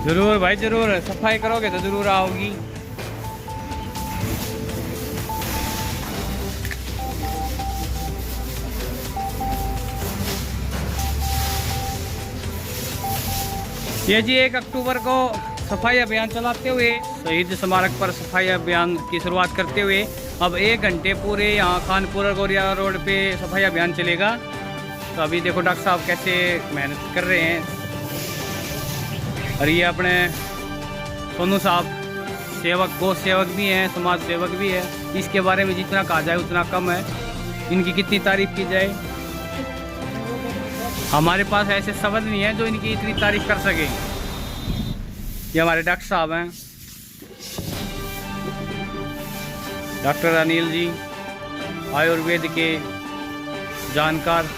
जरूर भाई जरूर, सफाई करोगे तो जरूर आओगी। ये जी 1 अक्टूबर को सफाई अभियान चलाते हुए शहीद स्मारक पर सफाई अभियान की शुरुआत करते हुए अब 1 घंटे पूरे यहाँ खानपुर और गोरिया रोड पे सफाई अभियान चलेगा। तो अभी देखो डॉक्टर साहब कैसे मेहनत कर रहे हैं। और ये अपने सोनू साहब सेवक, गौ सेवक भी हैं, समाज सेवक भी है। इसके बारे में जितना कहा जाए उतना कम है, इनकी कितनी तारीफ की जाए। हमारे पास ऐसे शब्द नहीं है जो इनकी इतनी तारीफ कर सके। ये हमारे डॉक्टर साहब हैं, डॉक्टर अनिल जी, आयुर्वेद के जानकार।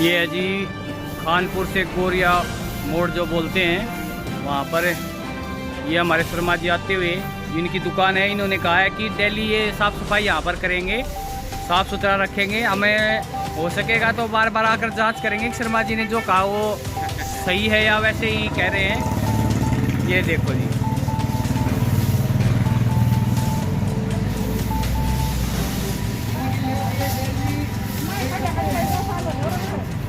ये है जी खानपुर से गोरिया मोड़ जो बोलते हैं वहाँ पर ये हमारे शर्मा जी आते हुए, इनकी दुकान है। इन्होंने कहा है कि डेली ये साफ़ सफाई यहाँ पर करेंगे, साफ़ सुथरा रखेंगे। हमें हो सकेगा तो बार बार आकर जांच करेंगे कि शर्मा जी ने जो कहा वो सही है या वैसे ही कह रहे हैं। ये देखो जी,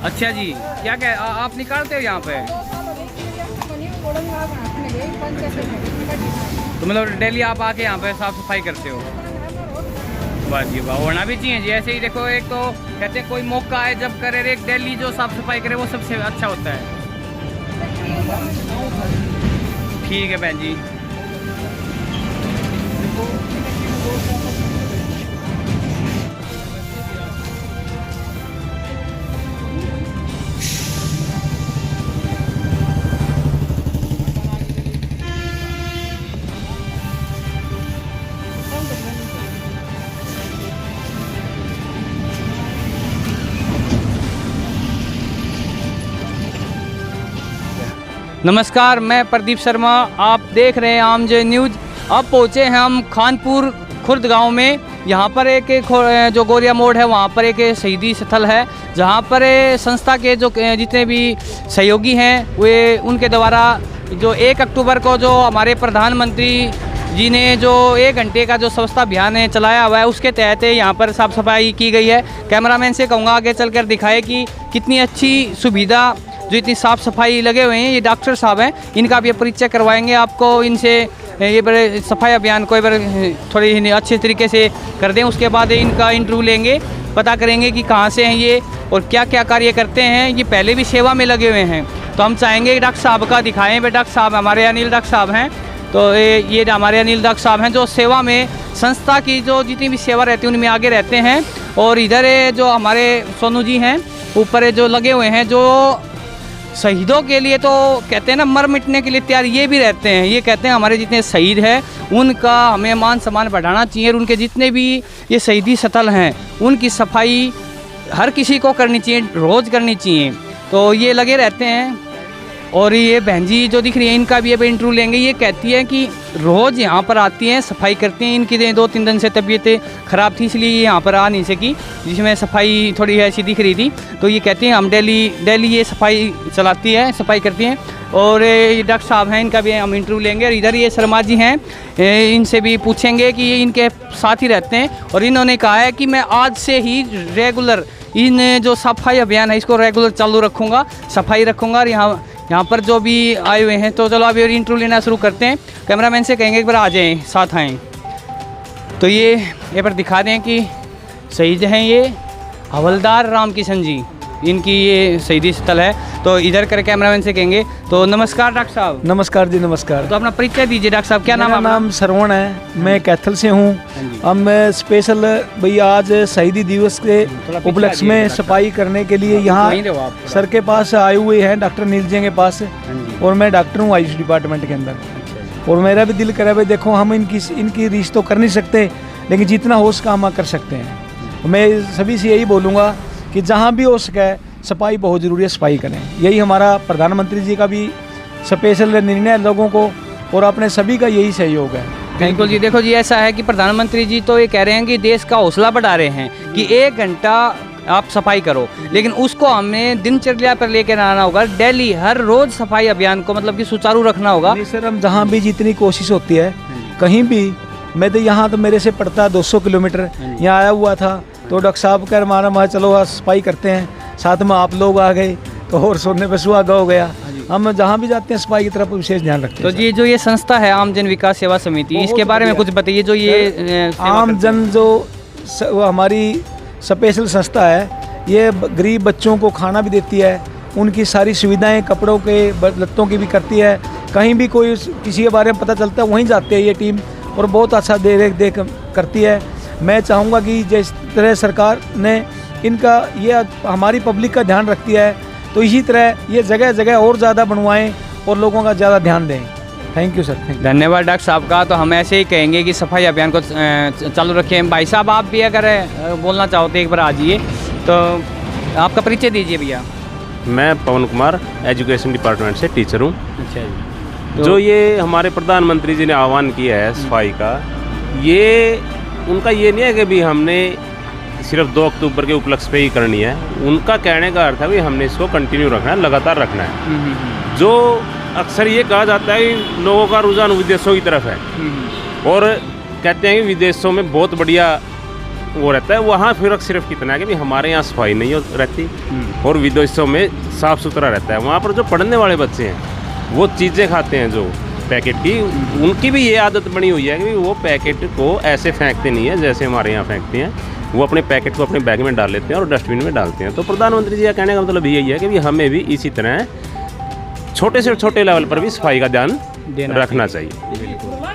अच्छा जी, क्या क्या आप निकालते हो यहाँ पे? तो मतलब डेली आप आके यहाँ पे साफ सफाई करते हो? वाह जी वाह, होना भी चाहिए जी ऐसे ही। देखो एक तो कहते हैं कोई मौका है जब करे, एक डेली जो साफ सफाई करे वो सबसे अच्छा होता है। ठीक है बहन जी। नमस्कार, मैं प्रदीप शर्मा, आप देख रहे हैं आमजे न्यूज़। अब पहुँचे हैं हम खानपुर खुर्द गांव में। यहाँ पर एक जो गोरिया मोड़ है वहाँ पर एक शहीदी स्थल है, जहाँ पर संस्था के जो जितने भी सहयोगी हैं वे उनके द्वारा जो 1 अक्टूबर को जो हमारे प्रधानमंत्री जी ने जो 1 घंटे का जो स्वच्छता अभियान चलाया हुआ है उसके तहत यहाँ पर साफ़ सफाई की गई है। कैमरामैन से कहूँगा आगे चलकर दिखाए कि कितनी अच्छी सुविधा, जो इतनी साफ़ सफाई लगे हुए हैं। ये डॉक्टर साहब हैं, इनका भी परिचय करवाएंगे आपको। इनसे ये बड़े सफाई अभियान को एक बार थोड़ी अच्छे तरीके से कर दें, उसके बाद इनका इंटरव्यू लेंगे, पता करेंगे कि कहाँ से हैं ये और क्या क्या कार्य करते हैं। ये पहले भी सेवा में लगे हुए हैं, तो हम चाहेंगे कि डॉक्टर साहब का दिखाएँ। डॉक्टर साहब हमारे अनिल डॉक्टर साहब हैं, तो ये हमारे अनिल डॉक्टर साहब हैं जो सेवा में, संस्था की जो जितनी भी सेवा रहती है उनमें आगे रहते हैं। और इधर जो हमारे सोनू जी हैं ऊपर जो लगे हुए हैं, जो शहीदों के लिए तो कहते हैं ना मर मिटने के लिए तैयार ये भी रहते हैं। ये कहते हैं हमारे जितने शहीद हैं उनका हमें मान सम्मान बढ़ाना चाहिए, और उनके जितने भी ये शहीदी स्थल हैं उनकी सफाई हर किसी को करनी चाहिए, रोज़ करनी चाहिए। तो ये लगे रहते हैं। और ये बहन जी जो दिख रही है इनका भी अब इंटरव्यू लेंगे। ये कहती है कि रोज़ यहाँ पर आती हैं, सफाई करती हैं। इनकी 2-3 दिन से तबीयत ख़राब थी इसलिए ये यहाँ पर आ नहीं सकी, जिसमें सफाई थोड़ी ऐसी दिख रही थी। तो ये कहती हैं हम डेली ये सफाई चलाती है, सफाई करती हैं। और ये डॉक्टर साहब हैं, इनका भी हम इंटरव्यू लेंगे। और इधर ये शर्मा जी हैं, इनसे भी पूछेंगे कि ये इनके साथ ही रहते हैं। और इन्होंने कहा है कि मैं आज से ही रेगुलर इन जो सफाई अभियान है इसको रेगुलर चालू रखूँगा, सफाई रखूँगा। और यहाँ पर जो भी आए हुए हैं, तो चलो अभी और इंटरव्यू लेना शुरू करते हैं। कैमरामैन से कहेंगे एक बार आ जाएँ, साथ आएँ। तो ये पर दिखा दें कि शहीद हैं ये हवलदार राम किशन जी, इनकी ये शहीदी स्थल है। तो इधर कर कैमरामैन से कहेंगे। तो नमस्कार डॉक्टर साहब। नमस्कार जी, नमस्कार। तो अपना परिचय दीजिए डॉक्टर साहब, क्या नाम है? मेरा नाम श्रवण है, मैं कैथल से हूँ। अब मैं स्पेशल भैया आज शहीदी दिवस के उपलक्ष्य में सफाई करने के लिए यहाँ सर के पास आए हुए हैं, डॉक्टर नील जी के पास। और मैं डॉक्टर हूँ आयुष डिपार्टमेंट के अंदर। और मेरा भी दिल करे भाई देखो हम इनकी रीच तो कर नहीं सकते, लेकिन जितना हो सका हम कर सकते हैं। मैं सभी से यही बोलूँगा कि जहाँ भी हो सके सफाई बहुत ज़रूरी है, सफाई करें। यही हमारा प्रधानमंत्री जी का भी स्पेशल निर्णय है लोगों को, और अपने सभी का यही सहयोग है। बिल्कुल जी। देखो जी, ऐसा है कि प्रधानमंत्री जी तो ये कह रहे हैं कि देश का हौसला बढ़ा रहे हैं कि 1 घंटा आप सफाई करो, लेकिन उसको हमें दिनचर्या पर लेकर आना होगा। डेली हर रोज़ सफाई अभियान को मतलब कि सुचारू रखना होगा। नहीं सर, हम जहाँ भी जितनी कोशिश होती है कहीं भी, मैं तो यहाँ तो मेरे से पड़ता है 200 किलोमीटर, यहाँ आया हुआ था तो डॉक्टर साहब कह मारा मैं चलो आज सफाई करते हैं, साथ में आप लोग आ गए तो और सोने पर सुहागा हो गया। हम जहाँ भी जाते हैं सफाई की तरफ विशेष ध्यान रखते हैं। तो ये जो ये संस्था है आम जन विकास सेवा समिति, इसके बारे में कुछ बताइए। जो ये आम जन जो हमारी स्पेशल संस्था है, ये गरीब बच्चों को खाना भी देती है, उनकी सारी सुविधाएं कपड़ों के लत्तों की भी करती है। कहीं भी कोई किसी के बारे में पता चलता है वहीं जाते हैं ये टीम, और बहुत अच्छा देख करती है। मैं चाहूँगा कि जिस तरह सरकार ने इनका ये हमारी पब्लिक का ध्यान रखती है, तो इसी तरह ये जगह जगह और ज़्यादा बनवाएं और लोगों का ज़्यादा ध्यान दें। Thank you sir. धन्यवाद डॉक्टर साहब का। तो हम ऐसे ही कहेंगे कि सफाई अभियान को चालू रखें। भाई साहब आप भी अगर बोलना चाहते एक बार आ जाइए, तो आपका परिचय दीजिए भैया। मैं पवन कुमार एजुकेशन डिपार्टमेंट से टीचर हूँ। अच्छा जी। जो ये हमारे प्रधानमंत्री जी ने आह्वान किया है सफाई का, ये उनका ये नहीं है कि भी हमने सिर्फ 2 अक्टूबर के उपलक्ष्य पे ही करनी है। उनका कहने का अर्थ है भी हमने इसको कंटिन्यू रखना है, लगातार रखना है। जो अक्सर ये कहा जाता है कि लोगों का रुझान विदेशों की तरफ है, और कहते हैं कि विदेशों में बहुत बढ़िया वो रहता है, वहाँ फर्क सिर्फ कितना है कि भी हमारे यहाँ सफाई नहीं रहती और विदेशों में साफ़ सुथरा रहता है। वहाँ पर जो पढ़ने वाले बच्चे हैं वो चीज़ें खाते हैं जो पैकेट की, उनकी भी ये आदत बनी हुई है कि वो पैकेट को ऐसे फेंकते नहीं है जैसे हमारे यहाँ फेंकते हैं। वो अपने पैकेट को अपने बैग में डाल लेते हैं और डस्टबिन में डालते हैं। तो प्रधानमंत्री जी का कहने का मतलब यही है कि हमें भी इसी तरह छोटे से छोटे लेवल पर भी सफाई का ध्यान रखना चाहिए।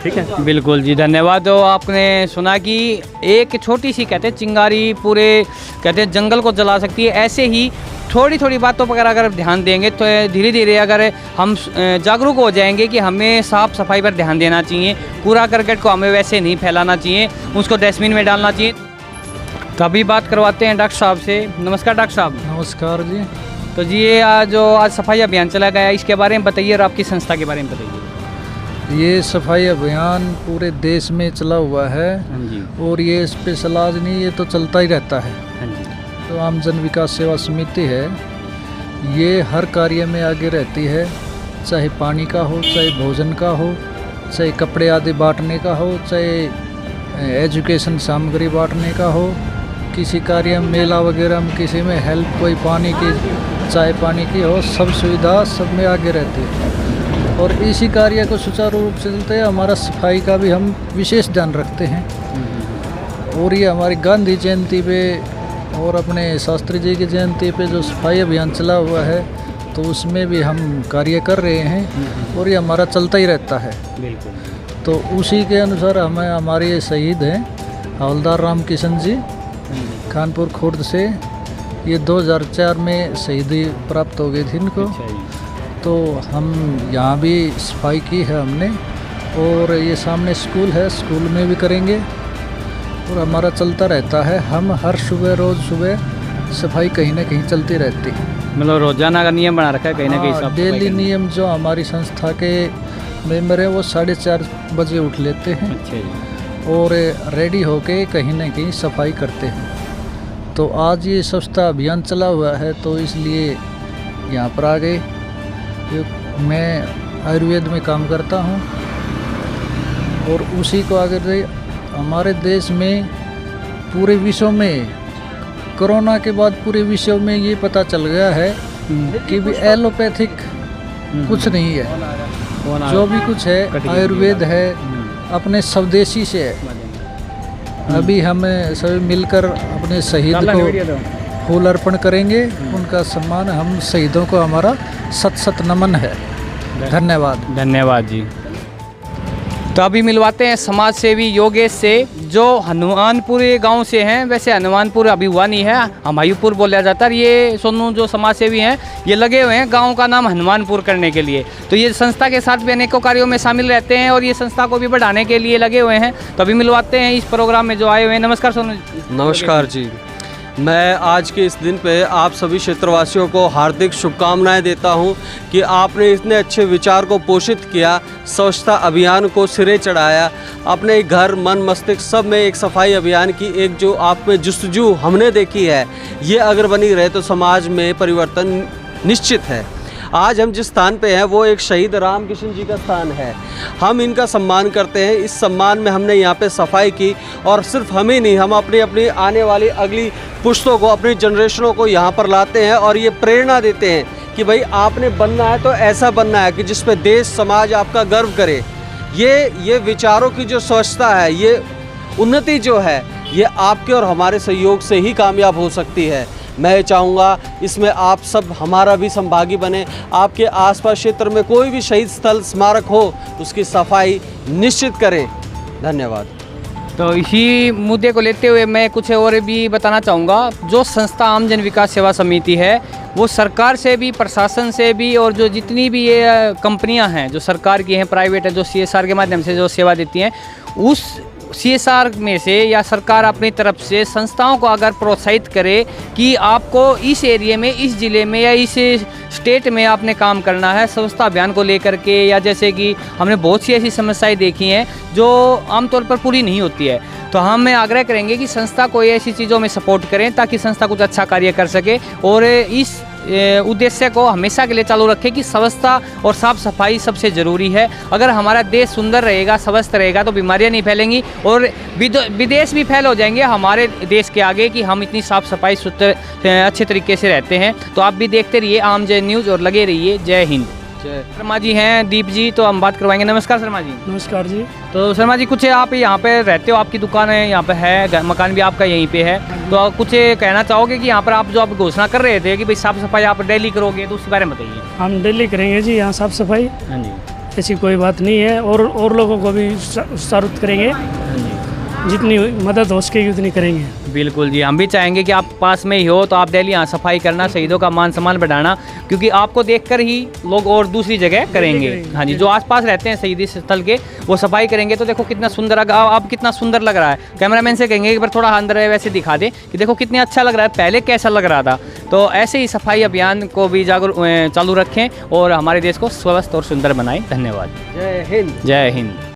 ठीक है, बिल्कुल जी, धन्यवाद। तो आपने सुना कि एक छोटी सी कहते हैं चिंगारी पूरे कहते हैं जंगल को जला सकती है। ऐसे ही थोड़ी थोड़ी बातों पर अगर ध्यान देंगे तो धीरे धीरे अगर हम जागरूक हो जाएंगे कि हमें साफ़ सफाई पर ध्यान देना चाहिए। कूड़ा करकट को हमें वैसे नहीं फैलाना चाहिए, उसको डस्टबिन में डालना चाहिए। तो अभी बात करवाते हैं डॉक्टर साहब से। नमस्कार डॉक्टर साहब। नमस्कार जी। तो जी ये आज सफाई अभियान चला गया, इसके बारे में बताइए और आपकी संस्था के बारे में बताइए। ये सफाई अभियान पूरे देश में चला हुआ है और ये स्पेशल आज नहीं, ये तो चलता ही रहता है। तो आम जन विकास सेवा समिति है, ये हर कार्य में आगे रहती है, चाहे पानी का हो, चाहे भोजन का हो, चाहे कपड़े आदि बांटने का हो, चाहे एजुकेशन सामग्री बांटने का हो, किसी कार्य में मेला वगैरह में किसी में हेल्प, कोई पानी की चाय पानी की हो, सब सुविधा सब में आगे रहती है। और इसी कार्य को सुचारू रूप से चलते हैं। हमारा सफाई का भी हम विशेष ध्यान रखते हैं। और ये हमारी गांधी जयंती पे और अपने शास्त्री जी की जयंती पे जो सफाई अभियान चला हुआ है, तो उसमें भी हम कार्य कर रहे हैं और ये हमारा चलता ही रहता है। बिल्कुल। तो उसी के अनुसार हमें हमारे ये शहीद हैं हवलदार राम किशन जी कानपुर खुर्द से, ये 2004 में शहीदी प्राप्त हो गई थी इनको। तो हम यहाँ भी सफाई की है हमने, और ये सामने स्कूल है, स्कूल में भी करेंगे और हमारा चलता रहता है। हम हर सुबह रोज़ सुबह सफाई कहीं ना कहीं चलती रहती है। मतलब रोजाना का नियम बना रखा है कहीं ना कहीं। डेली नियम जो हमारी संस्था के मेंबर हैं वो 4:30 बजे उठ लेते हैं। अच्छा जी। और रेडी होके कहीं ना कहीं सफाई करते हैं। तो आज ये स्वच्छता अभियान चला हुआ है, तो इसलिए यहाँ पर आ गए। मैं आयुर्वेद में काम करता हूँ और उसी को आगे हमारे देश में पूरे विश्व में कोरोना के बाद पूरे विश्व में ये पता चल गया है कि भी एलोपैथिक कुछ नहीं है, जो भी कुछ है आयुर्वेद है, अपने स्वदेशी से है। अभी हम सभी मिलकर अपने शहीद को फूल अर्पण करेंगे, उनका सम्मान, हम शहीदों को हमारा सत सत नमन है। धन्यवाद। धन्यवाद जी। तो अभी मिलवाते हैं समाज सेवी योगेश से, जो हनुमानपुर गांव से हैं। वैसे हनुमानपुर अभी हुआ नहीं है, हमायूपुर बोला जाता है। ये सोनू जो समाज सेवी हैं ये लगे हुए हैं गांव का नाम हनुमानपुर करने के लिए। तो ये संस्था के साथ भी अनेकों कार्यों में शामिल रहते हैं और ये संस्था को भी बढ़ाने के लिए लगे हुए हैं। तो अभी मिलवाते हैं इस प्रोग्राम में जो आए हुए हैं। नमस्कार सोनू। नमस्कार जी। मैं आज के इस दिन पे आप सभी क्षेत्रवासियों को हार्दिक शुभकामनाएं देता हूं कि आपने इतने अच्छे विचार को पोषित किया, स्वच्छता अभियान को सिरे चढ़ाया, अपने घर मन मस्तिष्क सब में एक सफाई अभियान की एक जो आप में जुस्तजू हमने देखी है, ये अगर बनी रहे तो समाज में परिवर्तन निश्चित है। आज हम जिस स्थान पे हैं वो एक शहीद राम किशन जी का स्थान है। हम इनका सम्मान करते हैं। इस सम्मान में हमने यहाँ पे सफाई की और सिर्फ हमें नहीं, हम अपनी आने वाली अगली पुश्तों को, अपनी जनरेशनों को यहाँ पर लाते हैं और ये प्रेरणा देते हैं कि भाई आपने बनना है तो ऐसा बनना है कि जिस पे देश समाज आपका गर्व करे। ये विचारों की जो स्वच्छता है, ये उन्नति जो है, ये आपके और हमारे सहयोग से ही कामयाब हो सकती है। मैं चाहूँगा इसमें आप सब हमारा भी संभागी बने। आपके आसपास क्षेत्र में कोई भी शहीद स्थल स्मारक हो उसकी सफाई निश्चित करें। धन्यवाद। तो इसी मुद्दे को लेते हुए मैं कुछ और भी बताना चाहूँगा। जो संस्था आम जन विकास सेवा समिति है वो सरकार से भी, प्रशासन से भी, और जो जितनी भी ये कंपनियां हैं जो सरकार की हैं, प्राइवेट है, जो CSR के माध्यम से जो सेवा देती हैं, उस CSR में से या सरकार अपनी तरफ से संस्थाओं को अगर प्रोत्साहित करे कि आपको इस एरिया में, इस ज़िले में या इस स्टेट में आपने काम करना है स्वच्छता अभियान को लेकर के, या जैसे कि हमने बहुत सी ऐसी समस्याएं देखी हैं जो आमतौर पर पूरी नहीं होती है, तो हम आग्रह करेंगे कि संस्था को ऐसी चीज़ों में सपोर्ट करें ताकि संस्था कुछ अच्छा कार्य कर सके और इस उद्देश्य को हमेशा के लिए चालू रखें कि स्वच्छता और साफ़ सफाई सबसे ज़रूरी है। अगर हमारा देश सुंदर रहेगा, स्वस्थ रहेगा तो बीमारियां नहीं फैलेंगी और विदेश भी फैल हो जाएंगे हमारे देश के आगे कि हम इतनी साफ़ सफाई अच्छे तरीके से रहते हैं। तो आप भी देखते रहिए आम जन न्यूज़ और लगे रहिए। जय हिंद। शर्मा जी हैं, दीप जी, तो हम बात करवाएंगे। नमस्कार शर्मा जी। नमस्कार जी। तो शर्मा जी, कुछ आप यहाँ पे रहते हो, आपकी दुकान है यहाँ पे है, मकान भी आपका यहीं पे है, तो कुछ कहना चाहोगे कि यहाँ पर आप जो आप घोषणा कर रहे थे कि भाई साफ़ सफाई आप डेली करोगे, तो उसके बारे में बताइए। हम डेली करेंगे जी यहाँ साफ़ सफाई। हाँ जी। ऐसी कोई बात नहीं है और लोगों को भी उत्साहित करेंगे, जितनी मदद हो सकेगी उतनी करेंगे। बिल्कुल जी, हम भी चाहेंगे कि आप पास में ही हो तो आप डेली यहाँ सफाई करना, शहीदों का मान सम्मान बढ़ाना, क्योंकि आपको देखकर ही लोग और दूसरी जगह करेंगे। हाँ जी, जो आसपास रहते हैं शहीदी स्थल के वो सफाई करेंगे तो देखो कितना सुंदर, अब कितना सुंदर लग रहा है। कैमरामैन से कहेंगे कि पर थोड़ा अंदर वैसे दिखा दे कि देखो कितनी अच्छा लग रहा है, पहले कैसा लग रहा था। तो ऐसे ही सफाई अभियान को भी चालू रखें और हमारे देश को स्वस्थ और सुंदर बनाएं। धन्यवाद। जय हिंद। जय हिंद।